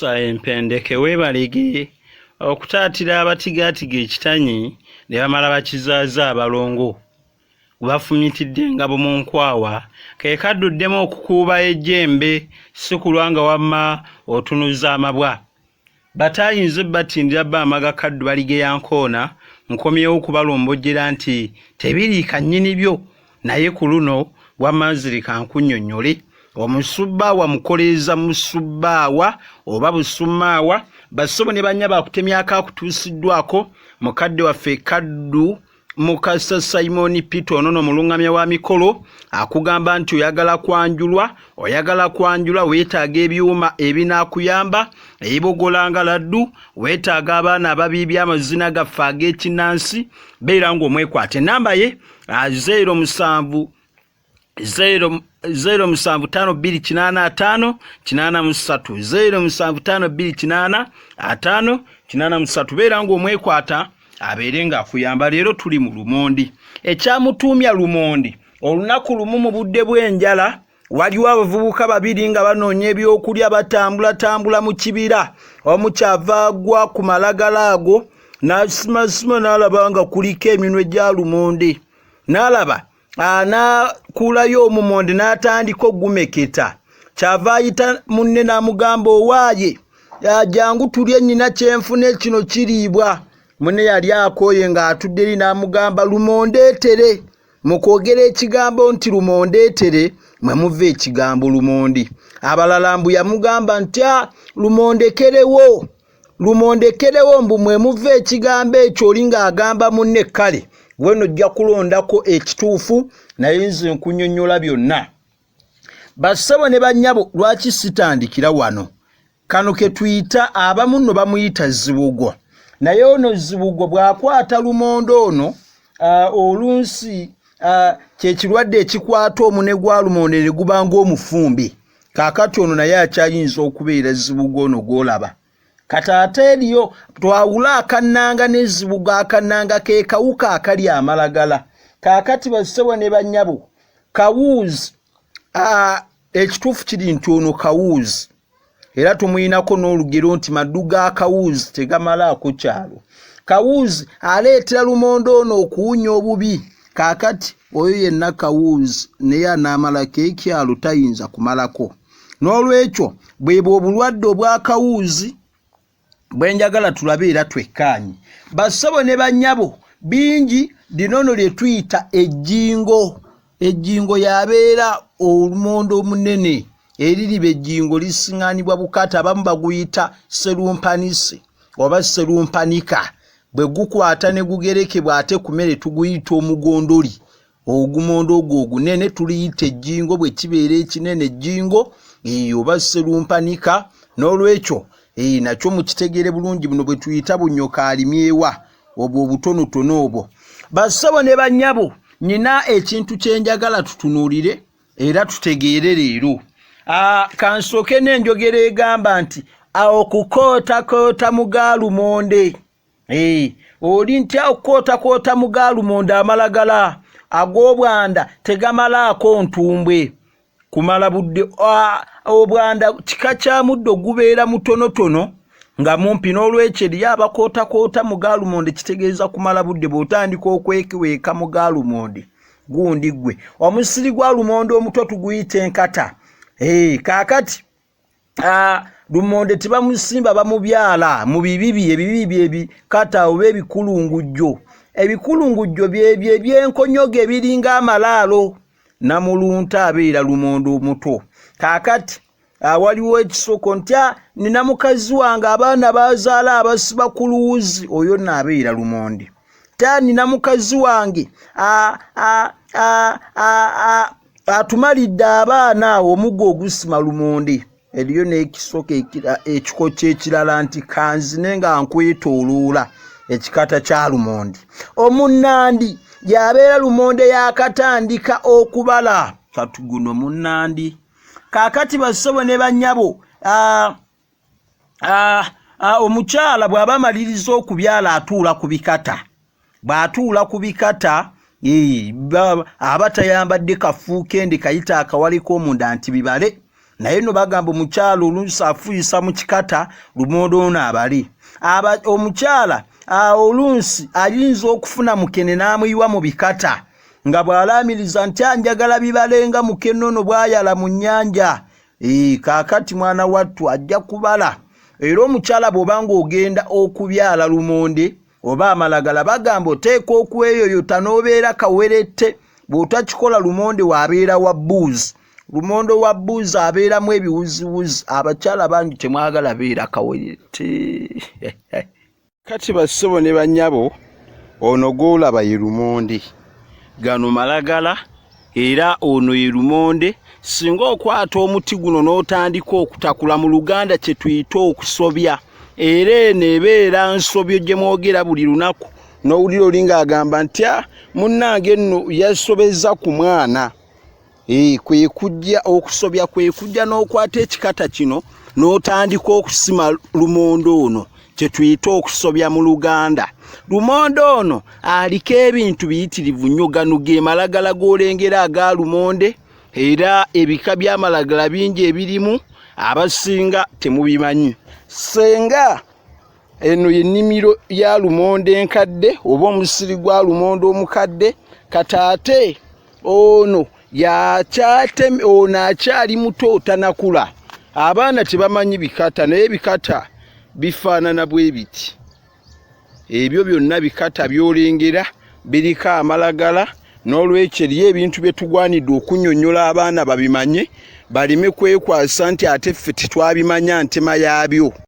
Empendeke weebalege okutaatira abatigaatiga ekitanyi ne bamala bakizaaza abalongo bafumitidde engabo mu nkwawa ke kadduddemu okukuuba ejjembe si kulwa nga wamma otunuza amabwa batayinze batindira bamaga kaddu baligeya nkoona nkomyewo kubalombojjera nti tebiriika nnyini byo naye ku luno wamma nzirika nkunnyonnyole omusubbaawa mukoleeza musubbaawa oba busummaawa basobo ne banya bakutemyako akutuusiddwako mukadde waffe kaddu Mukasa Simon Peter ono mulungamya wa mikolo akugamba nti oyagala kwanjulwa weetaaga ebyuma ebinaakuyamba ebibogolanga laddu weetaaga abaana ababiibya amazina gaffe ag'ekinnansi beera ng'omwekwate namba ye 07 0752858 0752858 beera ng'omwekwata abeere ng'akuyamba. Leero tuli mu lumondi ekyamutuumya lumondi olunaku lumu mu budde bw'enjala waliwo abavubuka babiri nga banoonya ebyokulya batambulatambula mu kibira omu kyava agwa ku malagala ago n'asimasima n'alaba nga kuliko eminwe gya lumonde n'alaba anaakulayo omumonde n'atandika ogumeketa kyava ayita munne n'amugamba owaaye jangu tulye nnyina kyenfune kino kiriibwa munne yali akooye ng'atudde n'amugamba lumondeetere mu kwogera ekigambo nti lumondeetere mwe muva ekigambo lumondi abalala mbu yamugamba nti lumondekerewo mbu mwe muva ekigambo ekyo oli ng'agamba munne kale weno ojja kulondako ekituufu naye nze nkunnyonnyola byonna bassebo ne bannyabo lwaki sitandikira wano kano ke tuyita abamu nno bamuyita zibugo naye ono zibugo bw'akwata lumondo ono olunsi kyekirwadde ekikwata omune gwa lumonde ne guba ng'omufumbi kaakati ono naye akyayinza okubeera zibugo ono gw'olaba kati ate eriyo twawula akannanga n'ezibugo akannanga ke kawuka akali amalagala kaakati bassebo ne bannyabo kawuuzi ekituufu kiri nti ono kawuuzi era tumuyinako n'olugero nti maddu ga kawuuzi tegamalaako kyalo kawuuzi aleetera lumondo ono okuwunya obubi kaakati oyo yenna kawuuzi naye anaamalako ekyalo tayinza kumalako n'olwekyo bwebwo obulwadde obwa kawuuzi bwenjagala tulabe era twekkaanye bassebo ne bannyabo bingi linono lye tuyita ejjingo yabeera olumondo omunene eririba ejjingo lisiŋŋaanibwa bukata abamu baguyita serumpanise oba serumpanika bwe gukwata ne gugerekebwa ate ku mmere tuguyita omugondoli ogumondo ogwo ogunene tuliyita ejjingo bwe kibeera ekinene ejjingo oba serumpanika n'olwekyo nakyo mukitegere bulungi buno bwe tuyita bunyoka alimyewa obwo obutonotono obwo bassebo ne bannyabo nyina ekintu kye njagala tutunuulire era tutegeere leero kansooke n'enjogera egamba nti okukootakoota mugalumonde oli nti okukootakoota mugalumonde amalagala ag'obwanda tegamalaako ntumbwe kumala budde obwanda kika kya muddo gubeera mutonotono nga mumpi n'olwekyo eriyo abakootakoota mugalumonde kitegeeza kumala budde bw'otandika okwekiweeka mugalumonde gundi gwe omusiri gwa lumonde omuto tuguyita enkata kaakati lumonde tebamusimba bamubyala mu ebibibi ebikata oba ebikulungujjo byebyo ebyenkonyogo ebiringa amalaalo namulunta abeera lumonde omuto kaakati waliwo ekisoko nti nina mukazi wange abaana bazaala abasiba ku luwuzi oyo naabeera lumonde nina mukazi wange atumalidde abaana omuggo ogusima lumonde eriyo n'ekisoko ekiko kyekirala nti kanzine nga nkwetooloola ekikata kya lumonde omunnandi yabeera lumonde yakatandika okubala kati guno munnandi kaakati bassebo ne bannyabo omukyala bw'aba amaliriza okubyala atuula ku bikata bw'atuula ku bikata aba tayambadde kafuukende kayita akawale k'omunda nti bibale naye no bagamba omukyala oluusi afuuyisa mu kikata lumonde ono abali omukyala oluusi ayinza okufuna mukene n'amuyiwa mu bikata nga bw'alaamiriza nti anjagala bibalenga mukene ono bw'ayala mu nnyanja. Kaakati mwana wattu ajja kubala. Era omukyala bw'oba ng'ogenda okubyala lumonde oba amalagala bagamba oteeka okweyoyota n'obeera kawerette. Bw'otakikola lumonde waabeera wa bbuuzi. Lumonde wa bbuuzi abeeramu ebiwuziwuzi. Abakyala bangi temwagala beera kawerette. Kati bassebo ne bannyabo ono gw'olaba ye lumonde. Gano malagala era ono ye lumonde. Singa okwata omuti guno n'otandika okutakula mu Luganda kye tuyita okusobya. Era eno ebeera nsobyo gye mwogera buli lunaku. N'owulira oli ng'agamba nti munnange nno yasobezza ku mwana. Kwe kujja okusobya kwe kujja n'okwata ekikata kino n'otandika okusima lumonde ono kye tuyita okusobya mu Luganda. Lumonde ono aliko ebintu biyitirivu nnyo. Gano ge malagala g'olengera aga lumonde. Era ebika by'amalagala bingi ebirimu abasinga temubimanyi. Senga eno y'ennimiro ya lumonde enkadde oba omusiri gwa lumonde omukadde. Kataate ono ono akyali muto tanakula. Abaana tebamanyi bikata naye bikata bifaanana bwe biti. Ebyo byonna bikata by'olengera biriko amalagala. N'olwekyo eriyo ebintu bye tugwanidde okunnyonnyola abaana babimanye baleme kwekwasa nti ate ffe tetwabimanya ntema yaabyo.